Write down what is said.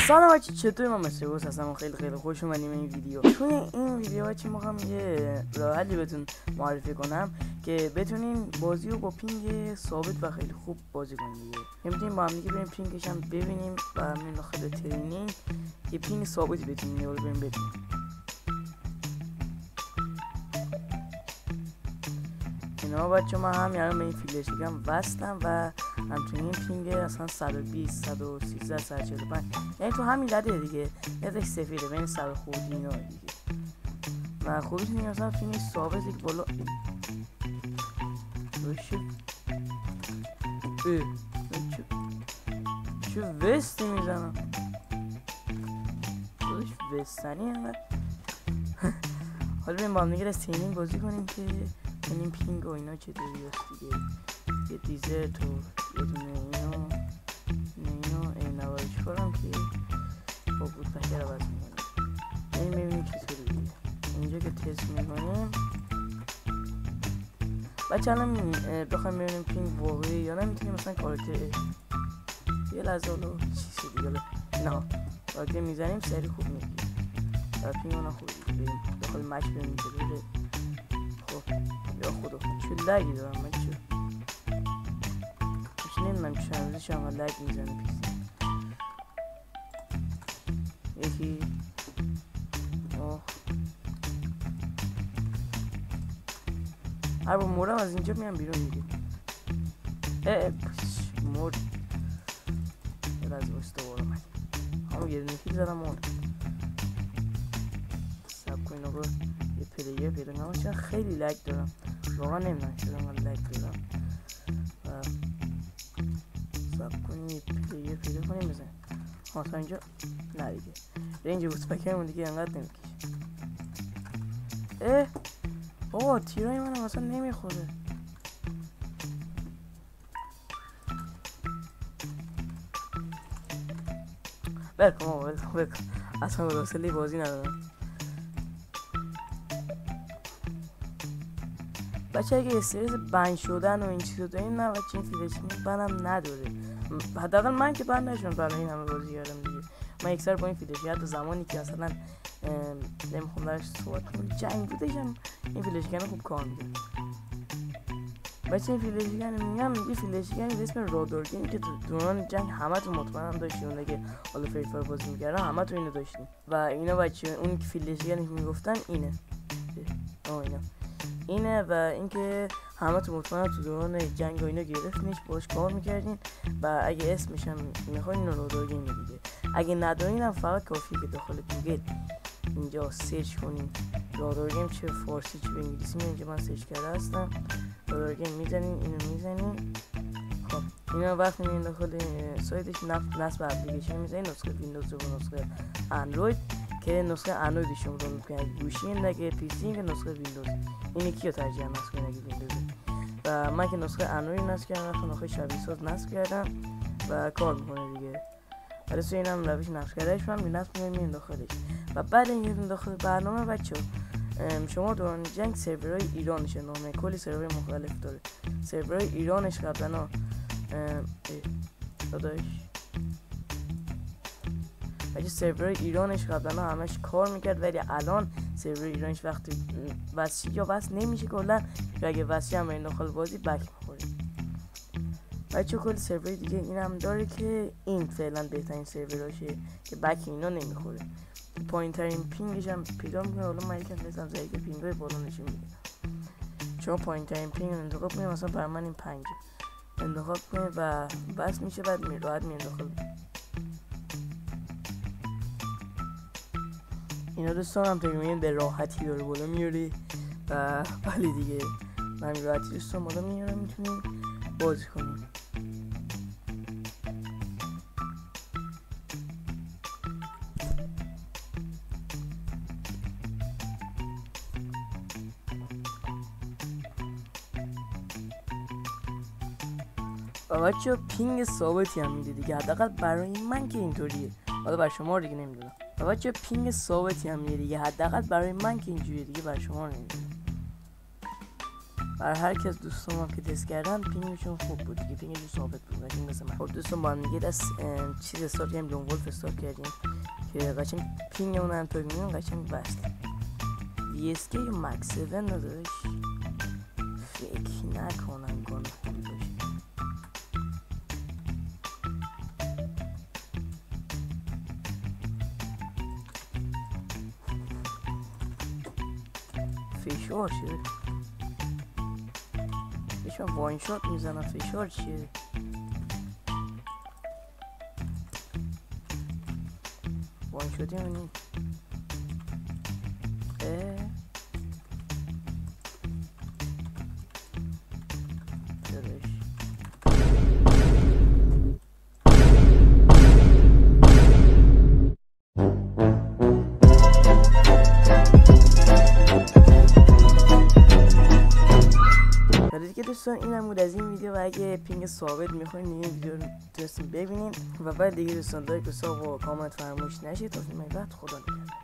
سلام بچه، چطوری؟ من مستر گوس هستم و خیلی خوش اومدیم این ویدیو. توی این ویدیو بچه میخوام یه راه حلی بهتون معرفی کنم که بتونین بازی رو با پینگ ثابت و خیلی خوب بازی کنید دیگه. میتونیم با هم دیگه بریم پینگش هم ببینیم و همین داخل ترینینگ یه پینگ ثابتی بتونیم یه رو بریم ببینیم. اینا بچه من هم یعنی به این فیلشگم وستم و همچنین پینگ اصلا 120 113 145 یعنی تو همین رده دیگه، یادش سفیده بین 100 خورده اینا دیگه. و خوبیش اینه مثلا پینگ ثابت یک بالا بشه چه وستی میزنم خودش وستنی انقدر. حالا بریم با هم دیگه رستینینگ بازی کنیم که این پینگ و اینا چطوری هست دیگه. یه دیزرت و یه دونه اینو این نواری چیکارم که با بود پکر عوض میکنیم. این میبینیم چطوری دیگه اینجا که تست میکنیم بچه الان بخوایم ببینیم پینگ واقعی یا نه میتونیم مثلا کارکتر یه لحظه حالا چیزی دیگه نه کارکتر میزنیم سری خوب میگیم و پینگ اونا خوب بریم داخل مچ ببینیم چطوره. خب یا خدا چه لگی دارم من چه من چند شما لگ میزنه پیسی یکی هر با مورم از اینجا میام بیرون دیگه. مورد یه از باش دوباره من همون یه دونه کیل زدم مورد سب کنین آقا یه پلیر پیدا نمون چون خیلی لگ دارم واقعا نمیدونم چرا من لگ دارم و سب کنین یه پلیر پیدا کنیم بزنیم تا اینجا نه دیگه رنج بوسپکرمون دیگه انقدر نمیکشه. بابا تیرای منم اصلا نمیخوره. بلکن بابا بلکن اصلا براسلی بازی ندارم بچه. اگه استرس بند شدن و این چیزا دارین نه بچه این فیلشینگ بندم نداره. حداقل من که بند نشدم برای این همه بازی کردم دیگه. من اکثر با این فیلشینگ حتی زمانی که اصلا نمیخوام درش صحبت کنم جنگ بودشم این فیلشینگ خوب کار میکنه بچه. این فیلشینگ میگم یه فیلشینگ به اسم رادارگین که تو دوران جنگ همه تو مطمئنم داشتیم اون که حالا فری فایر بازی میکردن همه تو اینو داشتیم و اینا بچه اون فیلشینگ میگفتن اینه اینه و اینکه همه تو مطمئن تو دوران جنگ و اینا گرفتنش باش کار میکردین و اگه اسمش هم میخواین اینو رادارگین دیگه. اگه ندارین هم فقط کافیه که داخل گوگل اینجا سرچ کنین رادارگین، چه فارسی چه به انگلیسی اینجا من سرچ کرده هستم. رادارگین میزنین اینو میزنین. خب اینا وقتی میرین داخل سایتش نصب اپلیکیشن میزنین نسخه ویندوز و نسخه اندروید که نسخه اندروید شما رو میکنه گوشین نگه پیسی که نسخه ویندوز این یکی رو ترجیح نصب کنه نگه ویندوز و من که نسخه اندروید نصب کردم نسخه شبیه ساز نصب کردم و کار میکنه دیگه. ولی سو اینم روش نصب کردهش من نصب میکنم داخلش و بعد این داخل برنامه بچه شما دوران جنگ سرورهای ایرانشه نامه کلی سرورهای مختلف داره. سرورهای ایرانش قبلا داداش اگه سرور ایرانش قبلا همش کار میکرد ولی الان سرور ایرانش وقتی وصل یا وصل نمیشه کلا یا اگه وصل هم این داخل بازی بک میخوره بچه. کل سرور دیگه این هم داره که این فعلا بهترین سروراشه که بک اینا نمیخوره. پایین ترین پینگش هم پیدا میکنه. حالا من یکم بزنم زایی که پینگ های بالا نشون میده چون پایین ترین پینگ رو انتخاب کنیم مثلا برای من این 5 انتخاب کنیم و بس میشه بعد راحت میره داخل. اینا دوستانم تقریبا به راحتی داره بالا میاره و ولی دیگه من راحتی دوستان بالا میارم میتونیم بازی کنیم. و بچه پینگ ثابتی هم میده دیگه حداقل برای من که اینطوریه حالا برای شما دیگه نمیدونم. و بچه پینگ ثابتی هم میده دیگه حداقل برای من که اینجوریه دیگه برای شما نمیدونم. برای هر کس دوستان که تست کردن پینگشون خوب بود دیگه، پینگشون ثابت بود قشنگ مثل من. خب دوستان با هم دیگه از چیز استارت کردیم، لون ولف استارت کردیم که قشنگ پینگ اون هم توی میون قشنگ وصل. DSK یا مکس 7 نداشت، فکر نکنم گناه باشه. فشار چیه؟ فشار واین شات میزنم، فشار چیه؟ واین شاتی منی که دوستان این هم بود از این ویدیو و اگه پینگ ثابت میخواین این ویدیو رو تونستین ببینین و بعد دیگه دوستان لایک و ساب و کامنت فراموش نشید. تا فیلم بعد خدا نگهدار.